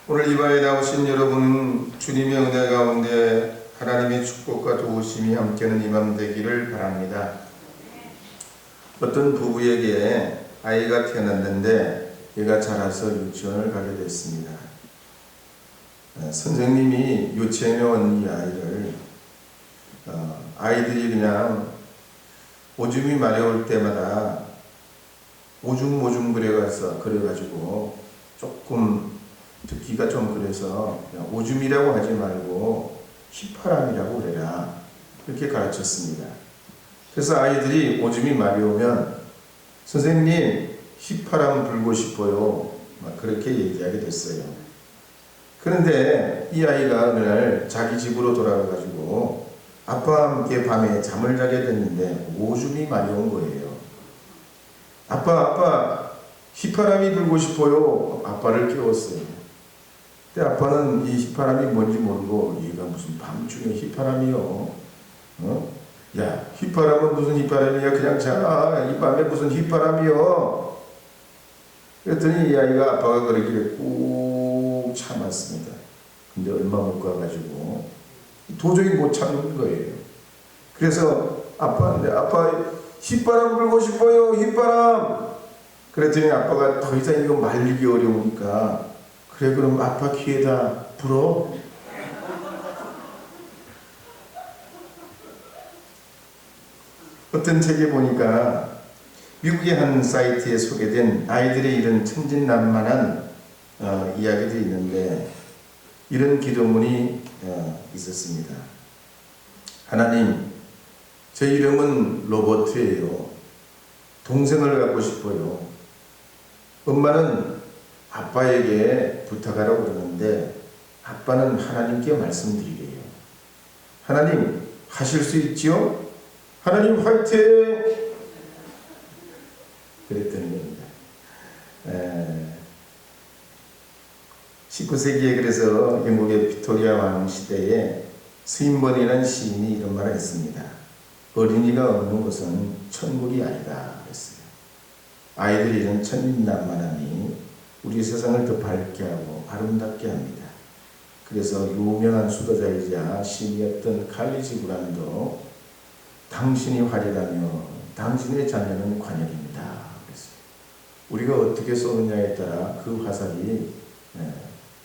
오늘 이 밤에 나오신 여러분, 주님의 은혜 가운데 하나님의 축복과 도우심이 함께하는 이 밤 되기를 바랍니다. 어떤 부부에게 아이가 태어났는데 얘가 자라서 유치원을 가게 됐습니다. 선생님이 유치원에 온 이 아이를 아이들이 그냥 오줌이 마려울 때마다 오줌오줌 그래가지고 조금 듣기가 좀 그래서 그냥 오줌이라고 하지 말고 휘파람이라고 그래라, 이렇게 가르쳤습니다. 그래서 아이들이 오줌이 마려우면 선생님 휘파람 불고 싶어요, 막 그렇게 얘기하게 됐어요. 그런데 이 아이가 어느 날 자기 집으로 돌아가가지고 아빠와 함께 밤에 잠을 자게 됐는데 오줌이 마려운 거예요. 아빠 휘파람이 불고 싶어요. 아빠를 깨웠어요. 근데 아빠는 이 휘파람이 뭔지 모르고 얘가 무슨 밤중에 휘파람이요? 야, 휘파람은 무슨 휘파람이야? 그냥 자. 이 밤에 무슨 휘파람이요? 그랬더니 이 아이가 아빠가 그러기를 꾹 참았습니다. 근데 얼마 못 가가지고 도저히 못 참는 거예요. 그래서 아빠한테 아빠 휘파람 불고 싶어요. 휘파람. 그랬더니 아빠가 더 이상 이거 말리기 어려우니까 그래 그럼 아빠 귀에다 불어. 어떤 책에 보니까 미국의 한 사이트에 소개된 아이들의 이런 천진난만한 이야기들이 있는데 이런 기도문이 있었습니다. 하나님, 제 이름은 로버트예요. 동생을 갖고 싶어요. 엄마는 아빠에게 부탁하라고 그러는데 아빠는 하나님께 말씀드리래요. 하나님, 하실 수 있지요? 하나님 화이팅! 그랬다는 겁니다. 19세기에 그래서 영국의 빅토리아 왕 시대에 스윈번이라는 시인이 이런 말을 했습니다. 어린이가 없는 곳은 천국이 아니다 그랬어요. 아이들이 이런 천진난만함이 우리 세상을 더 밝게 하고 아름답게 합니다. 그래서 유명한 수도자이자 시인이었던 칼리지 브란도 당신이 활이라며 당신의 자녀는 관역입니다 그랬어요. 우리가 어떻게 쏘느냐에 따라 그 화살이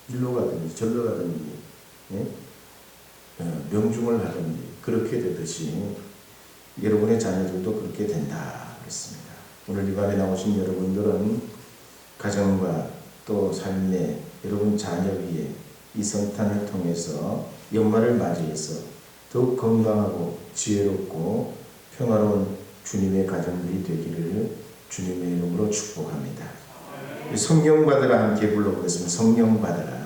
일로 가든지 절로 가든지 명중을 하든지 그렇게 되듯이 여러분의 자녀들도 그렇게 된다 그랬습니다. 오늘 이 밤에 나오신 여러분들은 가정과 또 삶에 여러분 자녀 위에 이 성탄을 통해서 연말을 맞이해서 더욱 건강하고 지혜롭고 평화로운 주님의 가정들이 되기를 주님의 이름으로 축복합니다. 성령 받으라 함께 불러보겠습니다. 성령 받으라.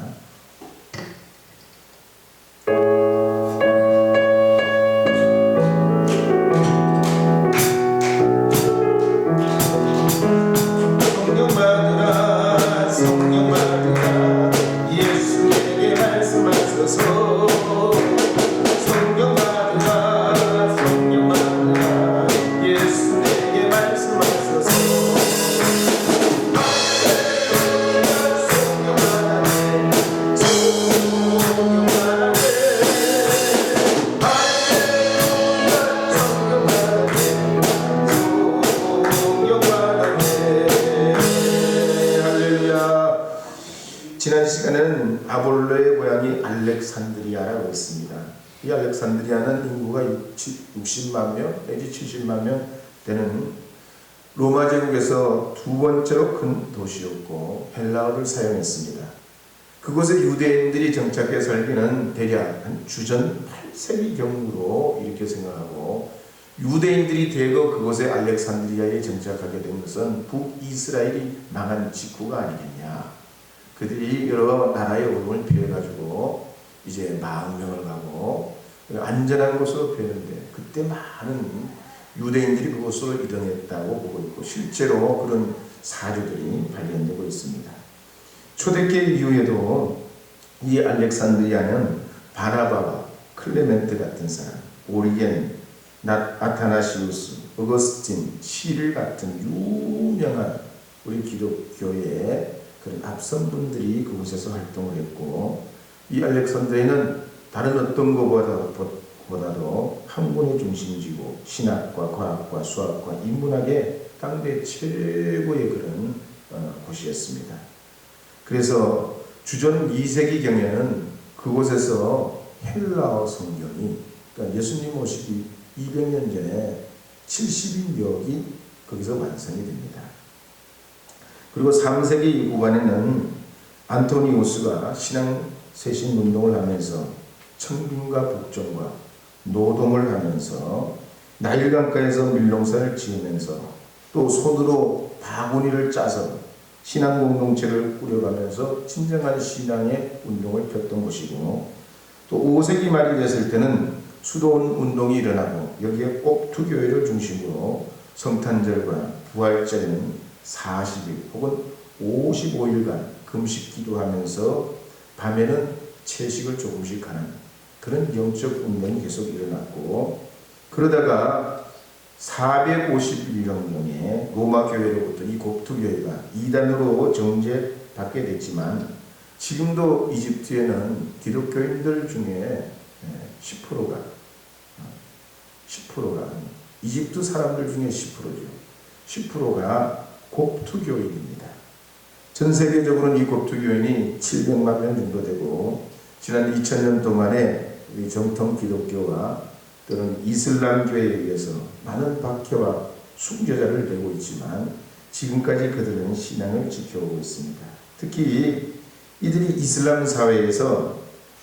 지난 시간에는 아볼로의 고향이 알렉산드리아라고 있습니다. 이 알렉산드리아는 인구가 60만 명 내지 70만 명 되는 로마 제국에서 두 번째로 큰 도시였고 헬라어를 사용했습니다. 그곳에 유대인들이 정착해 살기는 대략 한 주전 8세기경으로 이렇게 생각하고 유대인들이 대거 그곳에 알렉산드리아에 정착하게 된 것은 북이스라엘이 망한 직후가 아니겠냐. 그들이 여러 나라의 어려움을 피해가지고 이제 망명을 가고 안전한 곳으로 피했는데 그때 많은 유대인들이 그곳으로 이동했다고 보고 있고 실제로 그런 사료들이 발견되고 있습니다. 초대교회 이후에도 이 알렉산드리아는 바나바와 클레멘트 같은 사람, 오리겐, 아타나시우스, 어거스틴, 시를 같은 유명한 우리 기독교의 그런 앞선 분들이 그곳에서 활동을 했고, 이 알렉산드리아는 다른 어떤 것보다도 학문의 중심지고 신학과 과학과 수학과 인문학의 당대 최고의 그런 곳이었습니다. 그래서 주전 2세기경에는 그곳에서 헬라어 성경이, 그러니까 예수님 오시기 200년 전에 70인역이 거기서 완성이 됩니다. 그리고 3세기 후반에는 안토니우스가 신앙 쇄신 운동을 하면서 청빙과 복종과 노동을 하면서 나일강가에서 밀농사를 지으면서 또 손으로 바구니를 짜서 신앙 공동체를 꾸려가면서 진정한 신앙의 운동을 폈던 곳이고, 또 5세기 말이 됐을 때는 수도원 운동이 일어나고 여기에 꼭투교회를 중심으로 성탄절과 부활절에는 40일 혹은 55일간 금식 기도하면서 밤에는 채식을 조금씩 하는 그런 영적 운동이 계속 일어났고, 그러다가 451년경에 로마 교회로부터 이 koptu교회가 이단으로 정죄받게 됐지만, 지금도 이집트에는 기독교인들 중에 10%가 이집트 사람들 중에 10%가 koptu교인입니다. 전 세계적으로는 이 koptu교인이 700만 명 정도 되고, 지난 2000년 동안에 정통 기독교와 또는 이슬람교에 의해서 많은 박해와 순교자를 내고 있지만 지금까지 그들은 신앙을 지켜오고 있습니다. 특히 이들이 이슬람 사회에서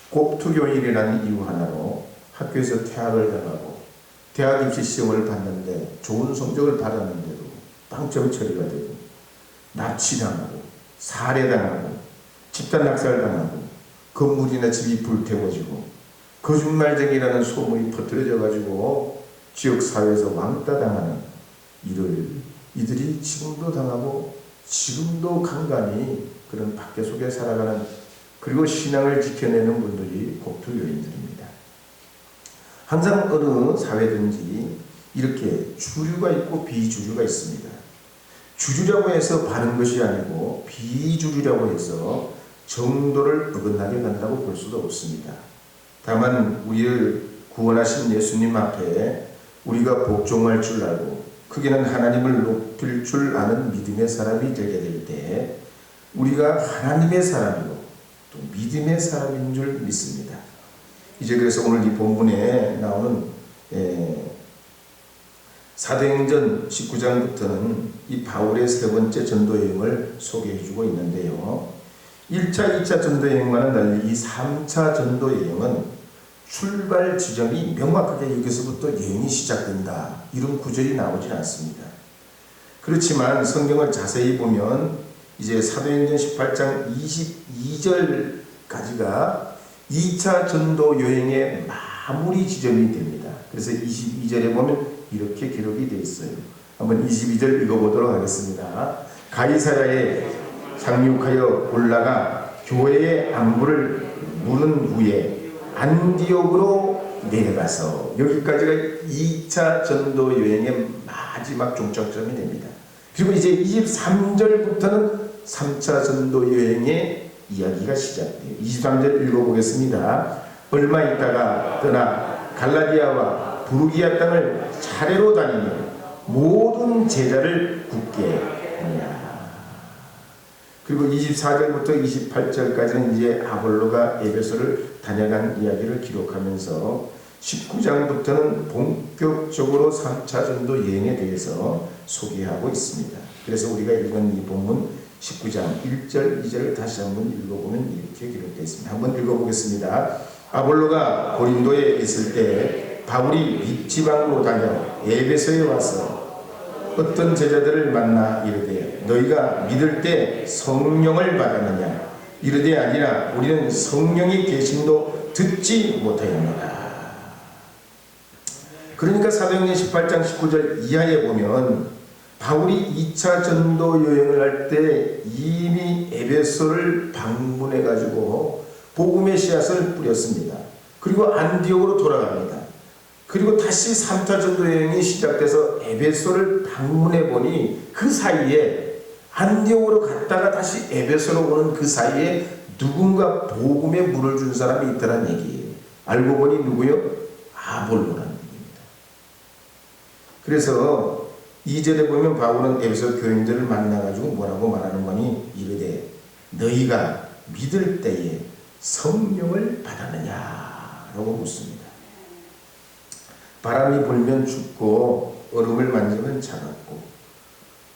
koptu교인이라는 이유 하나로 학교에서 퇴학을 당하고 대학 입시 시험을 봤는데 좋은 성적을 받았는데도 빵점 처리가 되고 납치당하고 살해당하고 집단 낙살당하고 건물이나 집이 불태워지고 거짓말쟁이라는 소문이 퍼뜨려져 가지고 지역 사회에서 왕따당하는 일을 이들이 지금도 당하고 지금도 간간히 그런 박해 속에 살아가는, 그리고 신앙을 지켜내는 분들이 koptu교인들입니다. 항상 어느 사회든지 이렇게 주류가 있고 비주류가 있습니다. 주류라고 해서 바른 것이 아니고 비주류라고 해서 정도를 어긋나게 간다고 볼 수도 없습니다. 다만 우리를 구원하신 예수님 앞에 우리가 복종할 줄 알고 크게는 하나님을 높일 줄 아는 믿음의 사람이 되게 될 때 우리가 하나님의 사람이고 또 믿음의 사람인 줄 믿습니다. 이제 그래서 오늘 이 본문에 나오는 사도행전 19장부터는 이 바울의 세 번째 전도 여행을 소개해 주고 있는데요. 1차, 2차 전도 여행과는 달리 이 3차 전도 여행은 출발 지점이 명확하게 여기서부터 여행이 시작된다, 이런 구절이 나오지 않습니다. 그렇지만 성경을 자세히 보면 이제 사도행전 18장 22절까지가 2차 전도 여행의 마무리 지점이 됩니다. 그래서 22절에 보면 이렇게 기록이 되어 있어요. 한번 22절 읽어보도록 하겠습니다. 가이사랴에 상륙하여 올라가 교회의 안부를 물은 후에 안디옥으로 내려가서, 여기까지가 2차 전도 여행의 마지막 종착점이 됩니다. 그리고 이제 23절부터는 3차 전도 여행의 이야기가 시작돼요. 23절 읽어보겠습니다. 얼마 있다가 떠나 갈라디아와 부르기아 땅을 차례로 다니며 모든 제자를 굳게 하냐. 그리고 24절부터 28절까지는 이제 아볼로가 에베소를 다녀간 이야기를 기록하면서 19장부터는 본격적으로 3차 전도 여행에 대해서 소개하고 있습니다. 그래서 우리가 읽은 이 본문 19장 1절, 2절을 다시 한번 읽어보면 이렇게 기록되어 있습니다. 한번 읽어보겠습니다. 아볼로가 고린도에 있을 때 바울이 윗지방으로 다녀 에베소에 와서 어떤 제자들을 만나 이르되 너희가 믿을 때 성령을 받았느냐? 이르되 아니라 우리는 성령이 계심도 듣지 못하였노라. 그러니까 사도행전 18장 19절 이하에 보면 바울이 2차 전도 여행을 할 때 이미 에베소를 방문해 가지고 복음의 씨앗을 뿌렸습니다. 그리고 안디옥으로 돌아갑니다. 그리고 다시 3차 전도 여행이 시작돼서 에베소를 방문해 보니 그 사이에 안디옥으로 갔다가 다시 에베소로 오는 그 사이에 누군가 복음의 물을 준 사람이 있더란 얘기예요. 알고 보니 누구요? 아볼로라는 얘기입니다. 그래서 2절에 보면 바울은 에베소 교인들을 만나가지고 뭐라고 말하는 거니? 이르되 너희가 믿을 때에 성령을 받았느냐라고 묻습니다. 바람이 불면 춥고 얼음을 만지면 차갑고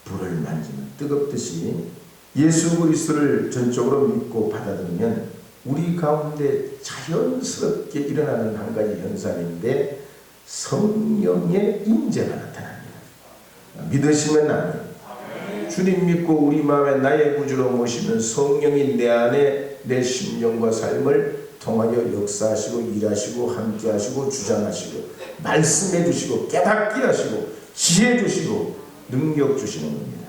불을 만지면 뜨겁듯이 예수 그리스도를 전적으로 믿고 받아들이면 우리 가운데 자연스럽게 일어나는 한 가지 현상인데 성령의 임재가 나타납니다. 믿으시면 아멘. 주님 믿고 우리 마음에 나의 구주로 모시면 성령이 내 안에 내 심령과 삶을 통하여 역사하시고 일하시고 함께하시고 주장하시고 말씀해 주시고 깨닫게 하시고 지혜 주시고 능력 주시는 겁니다.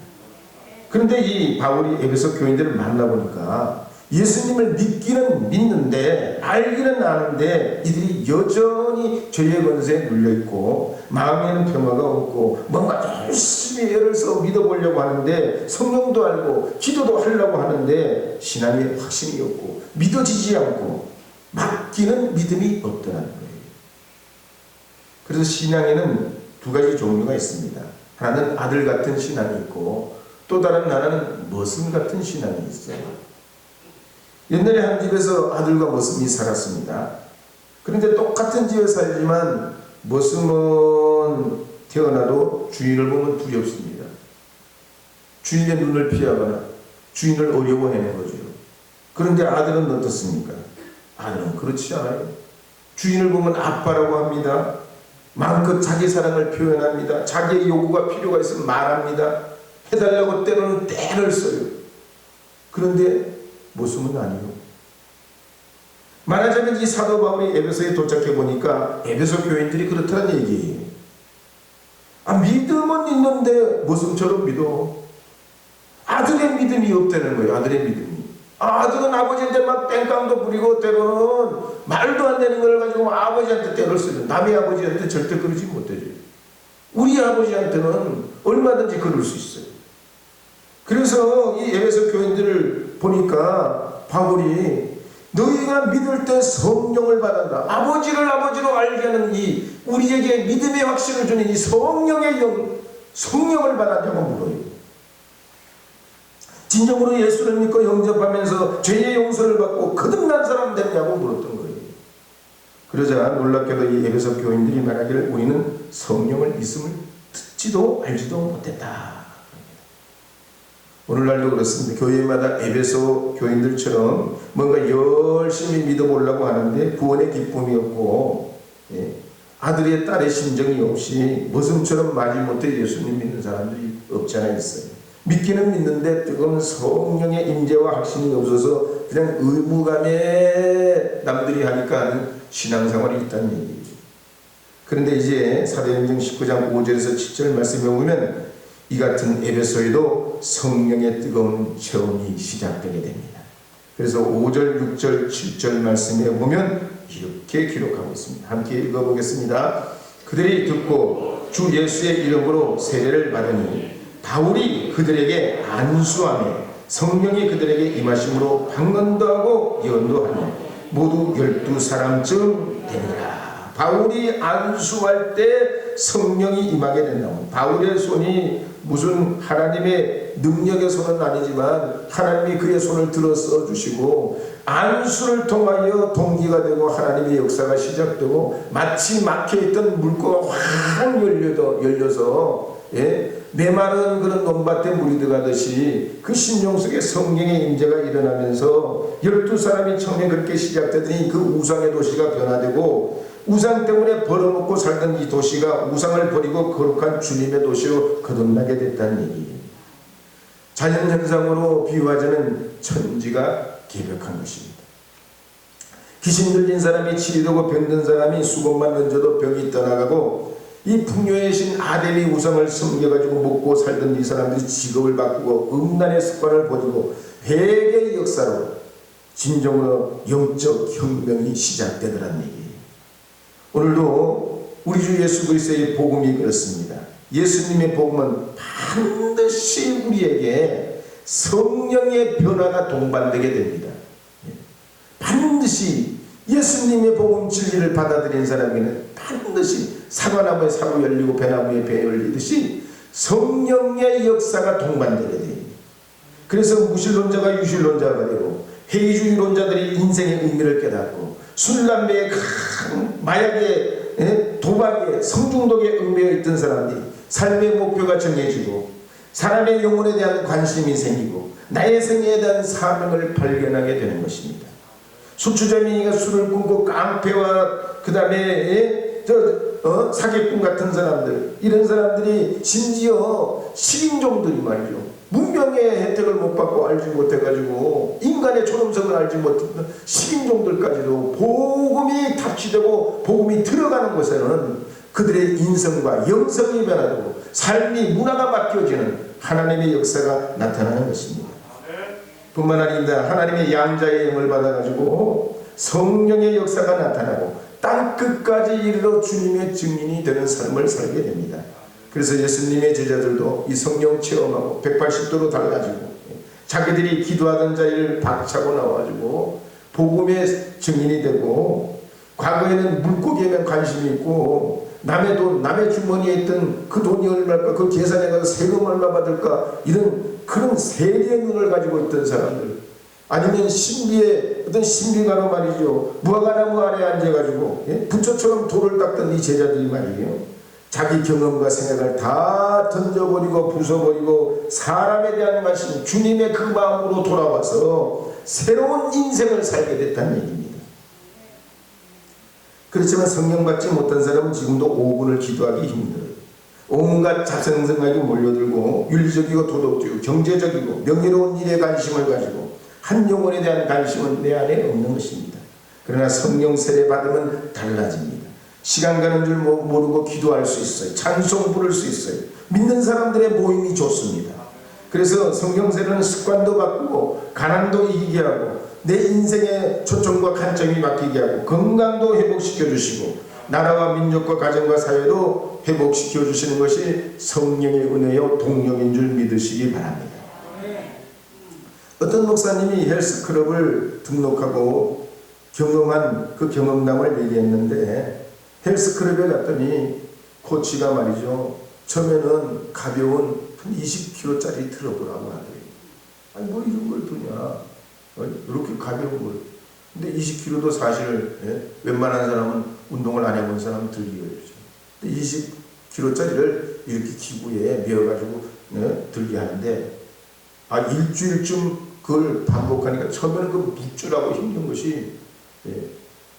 그런데 이 바울이 에베소 교인들을 만나보니까 예수님을 믿기는 믿는데 알기는 아는데 이들이 여전히 죄의 권세에 눌려있고 마음에는 평화가 없고 뭔가 열심히 애를 써 믿어보려고 하는데 성령도 알고 기도도 하려고 하는데 신앙에 확신이 없고 믿어지지 않고 맡기는 믿음이 없더라는 거예요. 그래서 신앙에는 두 가지 종류가 있습니다. 하나는 아들 같은 신앙이 있고 또 다른 하나는 머슴 같은 신앙이 있어요. 옛날에 한 집에서 아들과 머슴이 살았습니다. 그런데 똑같은 집에 살지만 머슴은 태어나도 주인을 보면 두렵습니다. 주인의 눈을 피하거나 주인을 어려워하는 거죠. 그런데 아들은 어떻습니까? 아들은 그렇지 않아요. 주인을 보면 아빠라고 합니다. 마음껏 자기 사랑을 표현합니다. 자기의 요구가 필요가 있으면 말합니다. 해달라고 때로는 때를 써요. 그런데 모습은 아니요. 말하자면 이 사도 바울이 에베소에 도착해 보니까 에베소 교인들이 그렇다는 얘기예요. 믿음은 있는데 모습처럼 믿어. 아들의 믿음이 없다는 거예요. 아들의 믿음이. 아들은 아버지한테 막 땡깡도 부리고 때로는 말도 안 되는 걸 가지고 아버지한테 때를 쓰죠. 남의 아버지한테 절대 그러지 못하죠. 우리 아버지한테는 얼마든지 그럴 수 있어요. 그래서 이 에베소 교인들을 보니까 바울이 너희가 믿을 때 성령을 받았다. 아버지를 아버지로 알게 하는 이 우리에게 믿음의 확신을 주는 이 성령의 성령을 받았냐고 물어요. 진정으로 예수를 믿고 영접하면서 죄의 용서를 받고 거듭난 사람 됐냐고 물었던 거예요. 그러자 놀랍게도 이 에베소 교인들이 말하기를 우리는 성령을 있음을 듣지도 알지도 못했다. 오늘날도 그렇습니다. 교회마다 에베소 교인들처럼 뭔가 열심히 믿어보려고 하는데 구원의 기쁨이 없고 아들의 딸의 심정이 없이 머슴처럼 마지못해 예수님 믿는 사람들이 없지 않아 있어요. 믿기는 믿는데 뜨거운 성령의 임재와 확신이 없어서 그냥 의무감에 남들이 하니까 하는 신앙생활이 있다는 얘기예요. 그런데 이제 사도행전 19장 5절에서 7절 말씀에 보면 이 같은 에베소에도 성령의 뜨거운 체험이 시작되게 됩니다. 그래서 5절, 6절, 7절 말씀에 보면 이렇게 기록하고 있습니다. 함께 읽어보겠습니다. 그들이 듣고 주 예수의 이름으로 세례를 받으니 바울이 그들에게 안수하며 성령이 그들에게 임하심으로 방언도 하고 예언도 하며 모두 12사람쯤 되니라. 바울이 안수할 때 성령이 임하게 된다고. 바울의 손이 무슨 하나님의 능력의 손은 아니지만 하나님이 그의 손을 들어 써주시고 안수를 통하여 동기가 되고 하나님의 역사가 시작되고 마치 막혀있던 물고가 확 열려서 메마른 그런 논밭에 물이 들어가듯이 그 심령 속에 성령의 임재가 일어나면서 12사람이 처음에 그렇게 시작되더니 그 우상의 도시가 변화되고 우상 때문에 벌어먹고 살던 이 도시가 우상을 버리고 거룩한 주님의 도시로 거듭나게 됐다는 얘기예요. 자연현상으로 비유하자면 천지가 개벽한 것입니다. 귀신 들린 사람이 치유되고 병든 사람이 수건만 던져도 병이 떠나가고 이 풍요의 신 아델이 우상을 섬겨가지고 먹고 살던 이 사람들이 직업을 바꾸고 음란의 습관을 버리고 회개의 역사로 진정으로 영적 혁명이 시작되더란 얘기예요. 오늘도 우리 주 예수 그리스도의 복음이 그렇습니다. 예수님의 복음은 반드시 우리에게 성령의 변화가 동반되게 됩니다. 반드시 예수님의 복음 진리를 받아들인 사람에게는 반드시 사과나무에 사고 열리고 배나무에 배 열리듯이 성령의 역사가 동반되게 됩니다. 그래서 무신론자가 유신론자가 되고 회의주의론자들이 인생의 의미를 깨닫고 술담배에 마약에 도박에 성중독에 얽매여 있던 사람들이 삶의 목표가 정해지고 사람의 영혼에 대한 관심이 생기고 나의 생애에 대한 사명을 발견하게 되는 것입니다. 수추자민이가 술을 끊고 깡패와 그 다음에 사기꾼 같은 사람들, 이런 사람들이 심지어 식인종들이 말이죠. 문명의 혜택을 못 받고 알지 못해가지고 인간의 존엄성을 알지 못했던 식인종들까지도 복음이 답취되고 복음이 들어가는 곳에는 그들의 인성과 영성이 변화되고 삶이 문화가 바뀌어지는 하나님의 역사가 나타나는 것입니다. 뿐만 아닙니다. 하나님의 양자의 영을 받아가지고 성령의 역사가 나타나고 땅끝까지 이르러 주님의 증인이 되는 삶을 살게 됩니다. 그래서 예수님의 제자들도 이 성령 체험하고 180도로 달라지고 자기들이 기도하던 자리를 박차고 나와가지고 복음의 증인이 되고, 과거에는 물고기에만 관심이 있고 남의 돈, 남의 주머니에 있던 그 돈이 얼마일까, 그 계산해 가서 세금 얼마 받을까, 이런 그런 세리의 눈을 가지고 있던 사람들, 아니면 신비의 어떤 신비가로 말이죠, 무화과나무 아래에 앉아가지고 부처처럼 돌을 닦던 이 제자들이 말이에요, 자기 경험과 생각을 다 던져버리고 부숴버리고 사람에 대한 관심, 주님의 그 마음으로 돌아와서 새로운 인생을 살게 됐다는 얘기입니다. 그렇지만 성령 받지 못한 사람은 지금도 5분을 기도하기 힘들어요. 온갖 자성생각이 몰려들고 윤리적이고 도덕적이고 경제적이고 명예로운 일에 관심을 가지고 한 영혼에 대한 관심은 내 안에 없는 것입니다. 그러나 성령 세례 받으면 달라집니다. 시간 가는 줄 모르고 기도할 수 있어요. 찬송 부를 수 있어요. 믿는 사람들의 모임이 좋습니다. 그래서 성령 세례는 습관도 바꾸고 가난도 이기게 하고 내 인생의 초점과 관점이 바뀌게 하고 건강도 회복시켜 주시고 나라와 민족과 가정과 사회도 회복시켜 주시는 것이 성령의 은혜요 동력인 줄 믿으시기 바랍니다. 어떤 목사님이 헬스클럽을 등록하고 경험한 그 경험담을 얘기했는데, 헬스클럽에 갔더니 코치가 말이죠, 처음에는 가벼운 한 20kg짜리 들어보라고 하더래요. 아니 뭐 이런 걸 드냐, 이렇게 가벼운 걸. 근데 20kg도 사실 웬만한 사람은 운동을 안 해본 사람은 들기 어렵죠. 근데 20kg짜리를 이렇게 기구에 메어가지고 들게 하는데, 일주일쯤 그걸 반복하니까 처음에는 그 묵주라고 힘든 것이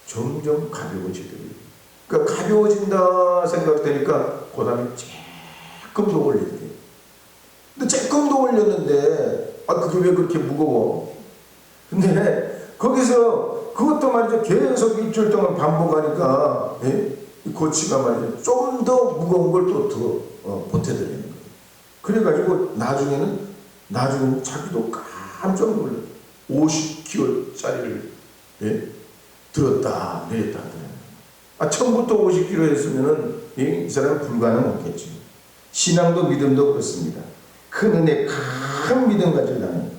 점점 가벼워지더래요. 그러니까 가벼워진다 생각되니까 그 다음에 조금 더 올려야 돼요. 근데 조금 더 올렸는데 그게 왜 그렇게 무거워? 근데 거기서 그것도 말이죠, 계속 일주일 동안 반복하니까 이 코치가 말이죠, 좀 더 무거운 걸 또 더 보태드리는 거예요. 그래가지고 나중에는 자기도 깜짝 놀라 50kg짜리를 들었다 내렸다 하더라고요. 처음부터 50kg 했으면은 이 사람은 불가능 없겠죠. 신앙도 믿음도 그렇습니다. 큰 은혜, 큰 믿음 가지려면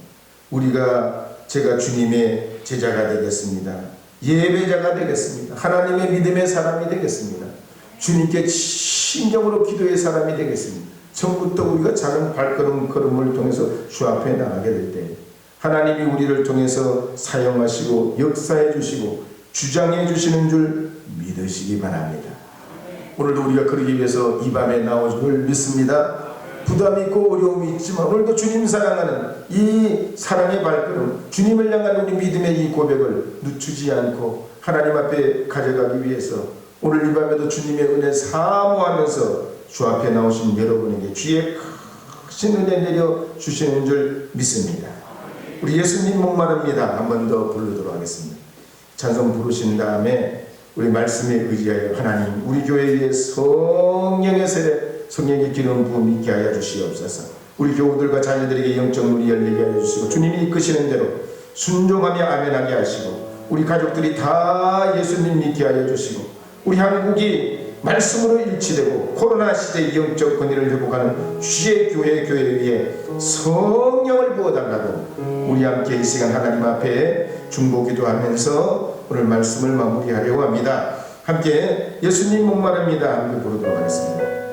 제가 주님의 제자가 되겠습니다. 예배자가 되겠습니다. 하나님의 믿음의 사람이 되겠습니다. 주님께 신경으로 기도의 사람이 되겠습니다. 처음부터 우리가 작은 걸음을 통해서 주 앞에 나가게 될 때 하나님이 우리를 통해서 사용하시고 역사해 주시고 주장해 주시는 줄 믿으시기 바랍니다. 오늘도 우리가 그러기 위해서 이 밤에 나온 줄 믿습니다. 부담이 있고 어려움이 있지만 오늘도 주님 사랑하는 이 사랑의 발걸음, 주님을 향한 우리 믿음의 이 고백을 늦추지 않고 하나님 앞에 가져가기 위해서 오늘 이 밤에도 주님의 은혜 사모하면서 주 앞에 나오신 여러분에게 주의 크신 은혜 내려 주시는 줄 믿습니다. 우리 예수님 목마릅니다. 한 번 더 부르도록 하겠습니다. 찬송 부르신 다음에 우리 말씀에 의지하여 하나님 우리 교회에 성령의 세례, 성령의 기름 부음 있게 하여 주시옵소서. 우리 교우들과 자녀들에게 영적 눈이 열리게 하여 주시고 주님이 이끄시는 대로 순종하며 아멘하게 하시고 우리 가족들이 다 예수님 믿게 하여 주시고 우리 한국이 말씀으로 일치되고 코로나 시대의 영적 권위를 회복하는 주의 교회를 위해 성령을 부어달라고 우리 함께 이 시간 하나님 앞에 중보기도하면서 오늘 말씀을 마무리하려고 합니다. 함께 예수님 목마릅니다 함께 부르도록 하겠습니다.